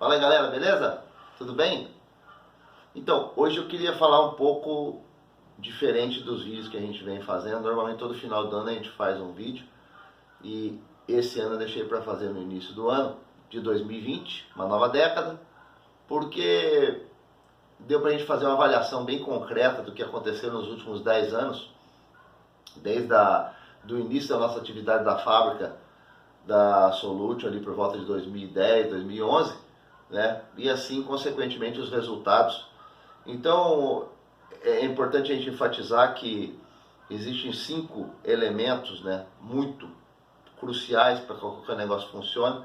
Fala aí galera, beleza? Tudo bem? Então, hoje eu queria falar um pouco diferente dos vídeos que a gente vem fazendo. Normalmente todo final do ano a gente faz um vídeo e esse ano eu deixei para fazer no início do ano de 2020, uma nova década, porque deu para a gente fazer uma avaliação bem concreta do que aconteceu nos últimos 10 anos, desde do início da nossa atividade da fábrica da Solution ali por volta de 2010, 2011, né? E assim, consequentemente, os resultados. Então, é importante a gente enfatizar que existem 5 elementos, né, muito cruciais para que qualquer negócio funcione.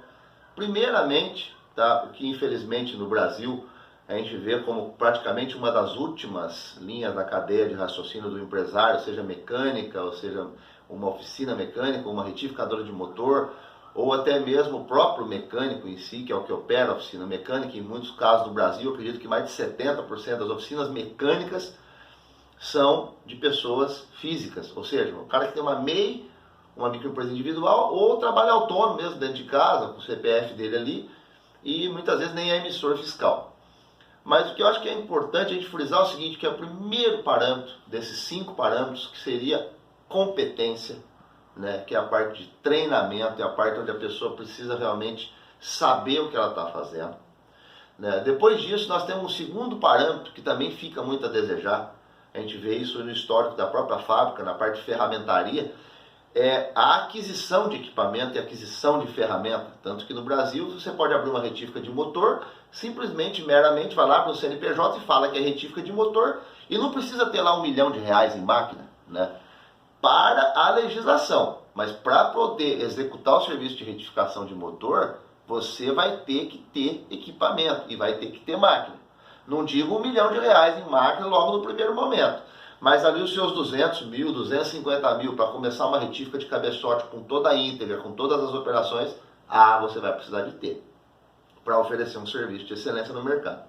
Primeiramente, tá, o que infelizmente no Brasil a gente vê como praticamente uma das últimas linhas da cadeia de raciocínio do empresário, seja mecânica, ou seja uma oficina mecânica, uma retificadora de motor, ou até mesmo o próprio mecânico em si, que é o que opera a oficina mecânica. Em muitos casos do Brasil, eu acredito que mais de 70% das oficinas mecânicas são de pessoas físicas, ou seja, o cara que tem uma MEI, uma microempresa individual, ou trabalha autônomo mesmo dentro de casa, com o CPF dele ali, e muitas vezes nem é emissor fiscal. Mas o que eu acho que é importante a gente frisar é o seguinte, que é o primeiro parâmetro desses 5 parâmetros, que seria competência, né, que é a parte de treinamento, é a parte onde a pessoa precisa realmente saber o que ela está fazendo. Né? Depois disso, nós temos um segundo parâmetro que também fica muito a desejar. A gente vê isso no histórico da própria fábrica, na parte de ferramentaria, é a aquisição de equipamento e aquisição de ferramenta. Tanto que no Brasil você pode abrir uma retífica de motor, simplesmente, meramente, vai lá para o CNPJ e fala que é retífica de motor e não precisa ter lá R$1 milhão em máquina, né, para a legislação. Mas para poder executar o serviço de retificação de motor, você vai ter que ter equipamento e vai ter que ter máquina. Não digo R$1 milhão em máquina logo no primeiro momento, mas ali os seus 200 mil, 250 mil para começar uma retífica de cabeçote com toda a íntegra, com todas as operações, você vai precisar de ter para oferecer um serviço de excelência no mercado.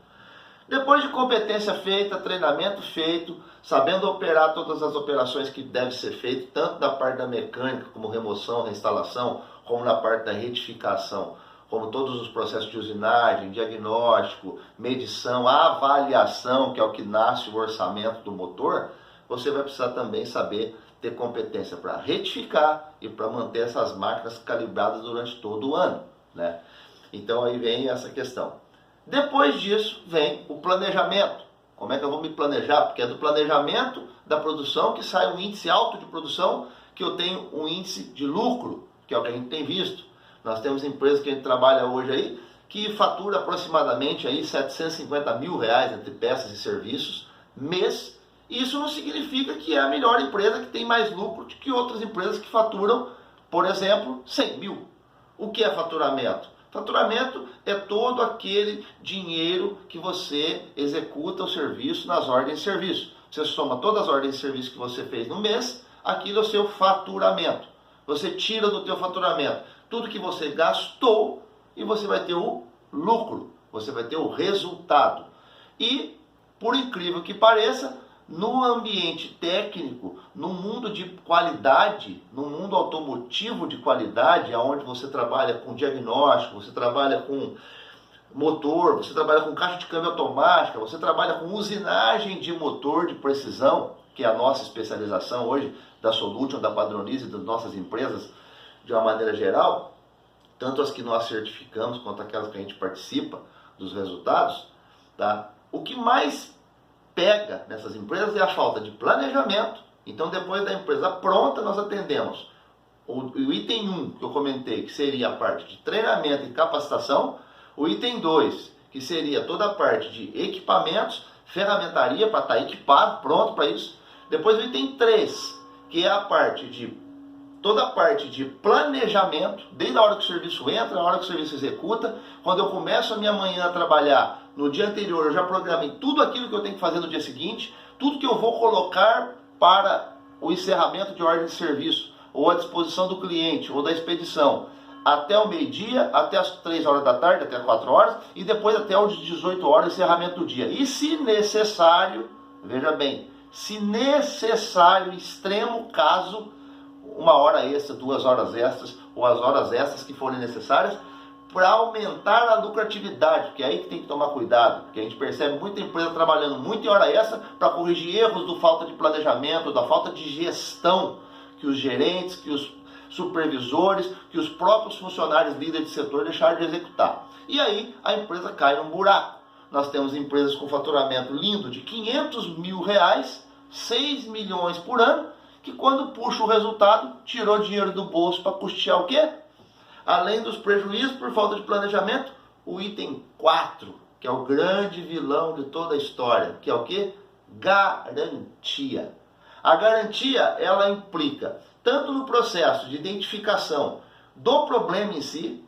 Depois de competência feita, treinamento feito, sabendo operar todas as operações que devem ser feitas, tanto da parte da mecânica, como remoção, reinstalação, como na parte da retificação, como todos os processos de usinagem, diagnóstico, medição, avaliação, que é o que nasce o orçamento do motor, você vai precisar também saber ter competência para retificar e para manter essas máquinas calibradas durante todo o ano, né? Então aí vem essa questão. Depois disso vem o planejamento. Como é que eu vou me planejar? Porque é do planejamento da produção que sai um índice alto de produção, que eu tenho um índice de lucro, que é o que a gente tem visto. Nós temos empresas que a gente trabalha hoje aí, que fatura aproximadamente aí R$750 mil entre peças e serviços mês. Isso não significa que é a melhor empresa que tem mais lucro do que outras empresas que faturam, por exemplo, 100 mil. O que é faturamento? Faturamento é todo aquele dinheiro que você executa o serviço nas ordens de serviço. Você soma todas as ordens de serviço que você fez no mês, aquilo é o seu faturamento. Você tira do teu faturamento tudo que você gastou e você vai ter o lucro, você vai ter o resultado. E, por incrível que pareça, no ambiente técnico, no mundo de qualidade, no mundo automotivo de qualidade, onde você trabalha com diagnóstico, você trabalha com motor, você trabalha com caixa de câmbio automática, você trabalha com usinagem de motor de precisão, que é a nossa especialização hoje, da Solution, da Padronize e das nossas empresas, de uma maneira geral, tanto as que nós certificamos quanto aquelas que a gente participa dos resultados, tá? O que mais pega nessas empresas é a falta de planejamento. Então, depois da empresa pronta, nós atendemos o item 1 que eu comentei, que seria a parte de treinamento e capacitação, o item 2, que seria toda a parte de equipamentos, ferramentaria para estar equipado, pronto para isso. Depois o item 3, que é a parte de toda a parte de planejamento, desde a hora que o serviço entra, a hora que o serviço executa. Quando eu começo a minha manhã a trabalhar, no dia anterior eu já programei tudo aquilo que eu tenho que fazer no dia seguinte, tudo que eu vou colocar para o encerramento de ordem de serviço, ou à disposição do cliente, ou da expedição, até o meio-dia, até as 3 horas da tarde, até 4 horas, e depois até as 18 horas, encerramento do dia. E se necessário, veja bem, se necessário, extremo caso, 1 hora extra, 2 horas extras, ou as horas extras que forem necessárias, para aumentar a lucratividade, porque é aí que tem que tomar cuidado, porque a gente percebe muita empresa trabalhando muito em hora extra para corrigir erros do falta de planejamento, da falta de gestão que os gerentes, que os supervisores, que os próprios funcionários líderes de setor deixaram de executar. E aí a empresa cai num buraco. Nós temos empresas com faturamento lindo de R$500 mil, 6 milhões por ano, que quando puxa o resultado, tirou dinheiro do bolso para custear o quê? Além dos prejuízos por falta de planejamento, o item 4, que é o grande vilão de toda a história, que é o quê? Garantia. A garantia, ela implica tanto no processo de identificação do problema em si,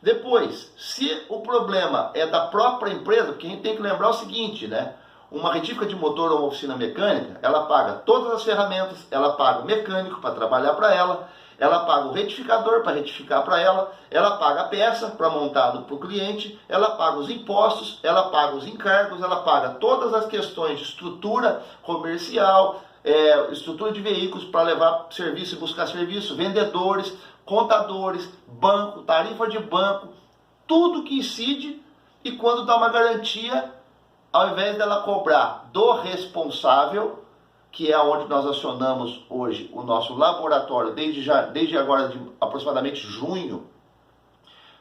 depois, se o problema é da própria empresa, porque a gente tem que lembrar o seguinte, né? Uma retífica de motor ou uma oficina mecânica, ela paga todas as ferramentas, ela paga o mecânico para trabalhar para ela paga o retificador para retificar para ela paga a peça para montado para o cliente, ela paga os impostos, ela paga os encargos, ela paga todas as questões de estrutura comercial, estrutura de veículos para levar serviço e buscar serviço, vendedores, contadores, banco, tarifa de banco, tudo que incide. E quando dá uma garantia, ao invés dela cobrar do responsável, que é onde nós acionamos hoje o nosso laboratório, desde agora de aproximadamente junho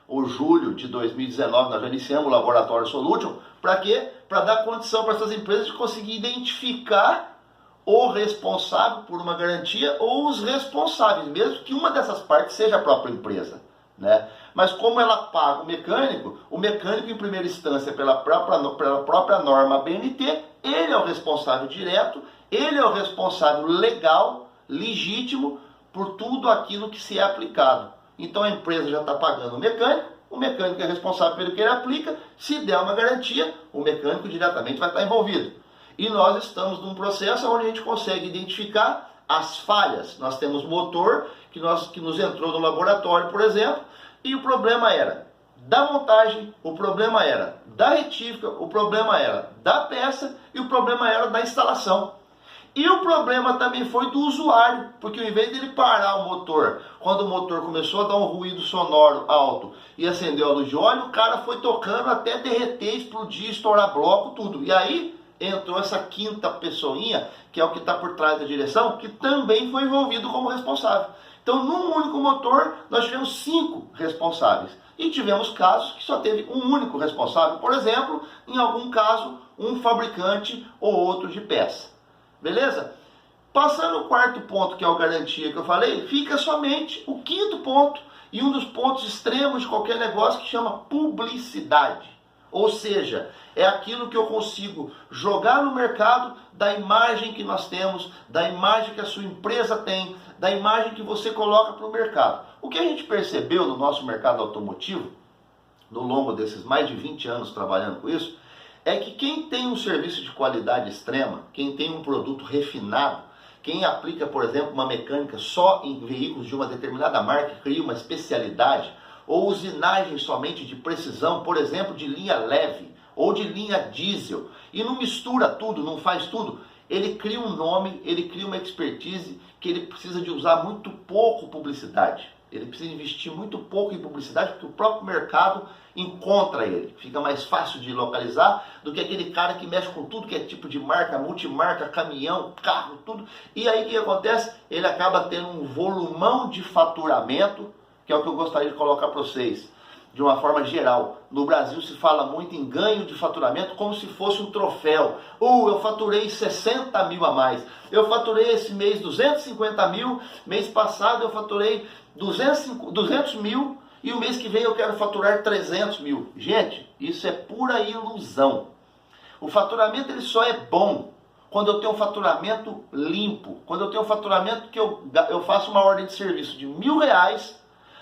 ou julho de 2019, nós já iniciamos o Laboratório Solution. Para quê? Para dar condição para essas empresas de conseguir identificar o responsável por uma garantia ou os responsáveis, mesmo que uma dessas partes seja a própria empresa, né? Mas como ela paga o mecânico em primeira instância pela própria norma BNT, ele é o responsável direto, ele é o responsável legal, legítimo, por tudo aquilo que se é aplicado. Então a empresa já está pagando o mecânico é responsável pelo que ele aplica, se der uma garantia, o mecânico diretamente vai estar envolvido. E nós estamos num processo onde a gente consegue identificar as falhas. Nós temos motor que nos entrou no laboratório, por exemplo, e o problema era da montagem, o problema era da retífica, o problema era da peça e o problema era da instalação. E o problema também foi do usuário, porque ao invés dele parar o motor, quando o motor começou a dar um ruído sonoro alto e acendeu a luz de óleo, o cara foi tocando até derreter, explodir, estourar bloco, tudo. E aí entrou essa quinta pessoinha, que é o que está por trás da direção, que também foi envolvido como responsável. Então, num único motor, nós tivemos 5 responsáveis. E tivemos casos que só teve um único responsável. Por exemplo, em algum caso, um fabricante ou outro de peça. Beleza? Passando o quarto ponto, que é o garantia que eu falei, fica somente o quinto ponto. E um dos pontos extremos de qualquer negócio, que chama publicidade. Ou seja, é aquilo que eu consigo jogar no mercado da imagem que nós temos, da imagem que a sua empresa tem, da imagem que você coloca para o mercado. O que a gente percebeu no nosso mercado automotivo, no longo desses mais de 20 anos trabalhando com isso, é que quem tem um serviço de qualidade extrema, quem tem um produto refinado, quem aplica, por exemplo, uma mecânica só em veículos de uma determinada marca, cria uma especialidade, ou usinagem somente de precisão, por exemplo, de linha leve ou de linha diesel, e não mistura tudo, não faz tudo, ele cria um nome, ele cria uma expertise que ele precisa de usar muito pouco publicidade. Ele precisa investir muito pouco em publicidade, porque o próprio mercado encontra ele. Fica mais fácil de localizar do que aquele cara que mexe com tudo que é tipo de marca, multimarca, caminhão, carro, tudo. E aí o que acontece? Ele acaba tendo um volumão de faturamento, que é o que eu gostaria de colocar para vocês, de uma forma geral. No Brasil se fala muito em ganho de faturamento como se fosse um troféu. Eu faturei 60 mil a mais. Eu faturei esse mês 250 mil, mês passado eu faturei 200 mil e o mês que vem eu quero faturar 300 mil. Gente, isso é pura ilusão. O faturamento ele só é bom quando eu tenho um faturamento limpo, quando eu tenho um faturamento que eu faço uma ordem de serviço de R$1.000,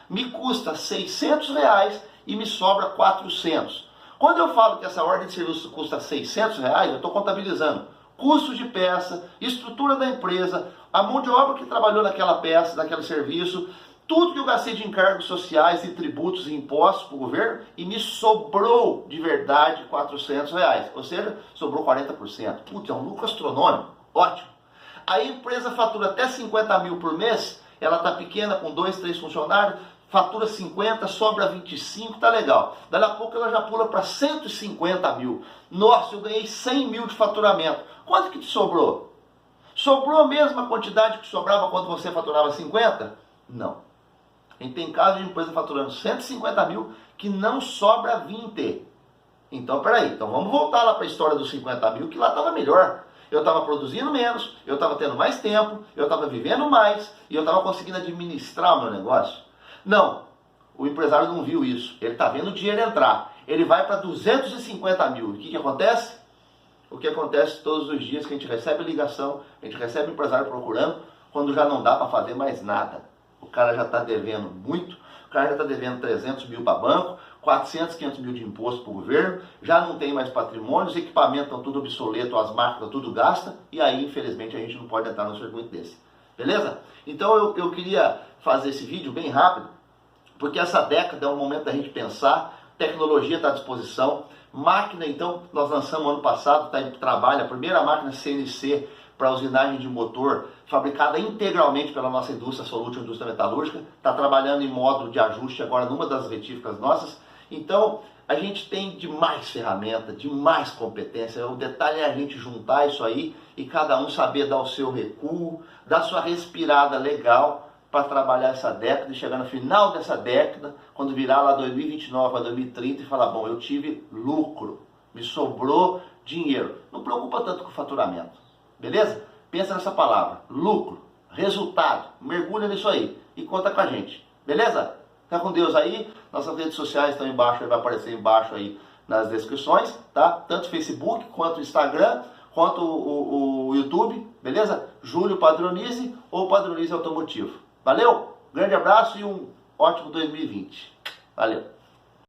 me custa R$600 e me sobra 400. Quando eu falo que essa ordem de serviço custa R$600, eu estou contabilizando custo de peça, estrutura da empresa, a mão de obra que trabalhou naquela peça, naquele serviço, tudo que eu gastei de encargos sociais e tributos e impostos para o governo, e me sobrou de verdade R$400, ou seja, sobrou 40%. Putz, é um lucro astronômico, ótimo. A empresa fatura até 50 mil por mês, ela está pequena, com 2, 3 funcionários, fatura 50, sobra 25, tá legal. Daí a pouco ela já pula para 150 mil. Nossa, eu ganhei 100 mil de faturamento. Quanto que te sobrou? Sobrou a mesma quantidade que sobrava quando você faturava 50? Não. A gente tem casos de empresa faturando 150 mil que não sobra 20. Então, peraí, então vamos voltar lá para a história dos 50 mil, que lá estava melhor. Eu estava produzindo menos, eu estava tendo mais tempo, eu estava vivendo mais e eu estava conseguindo administrar o meu negócio. Não, o empresário não viu isso. Ele está vendo o dinheiro entrar. Ele vai para 250 mil. E o que acontece? O que acontece todos os dias que a gente recebe ligação, a gente recebe o empresário procurando, quando já não dá para fazer mais nada. O cara já está devendo muito, o cara já está devendo 300 mil para banco, 400, 500 mil de imposto para o governo, já não tem mais patrimônio, os equipamentos estão tudo obsoletos, as máquinas tudo gasta, e aí infelizmente a gente não pode entrar no circuito desse. Beleza? Então eu queria fazer esse vídeo bem rápido, porque essa década é um momento da gente pensar, tecnologia está à disposição, máquina, então, nós lançamos ano passado, está em trabalho, a primeira máquina CNC para usinagem de motor, fabricada integralmente pela nossa indústria Solution, indústria metalúrgica, está trabalhando em módulo de ajuste agora numa das retíficas nossas. Então, a gente tem demais ferramenta, demais competência. O detalhe é a gente juntar isso aí e cada um saber dar o seu recuo, dar sua respirada legal para trabalhar essa década e chegar no final dessa década, quando virar lá 2029 a 2030 e falar, bom, eu tive lucro, me sobrou dinheiro. Não preocupa tanto com o faturamento, beleza? Pensa nessa palavra, lucro, resultado, mergulha nisso aí e conta com a gente, beleza? Fica com Deus aí, nossas redes sociais estão embaixo, vai aparecer embaixo aí nas descrições, tá? Tanto Facebook quanto Instagram, quanto o YouTube, beleza? Júlio Padronize ou Padronize Automotivo. Valeu, grande abraço e um ótimo 2020. Valeu.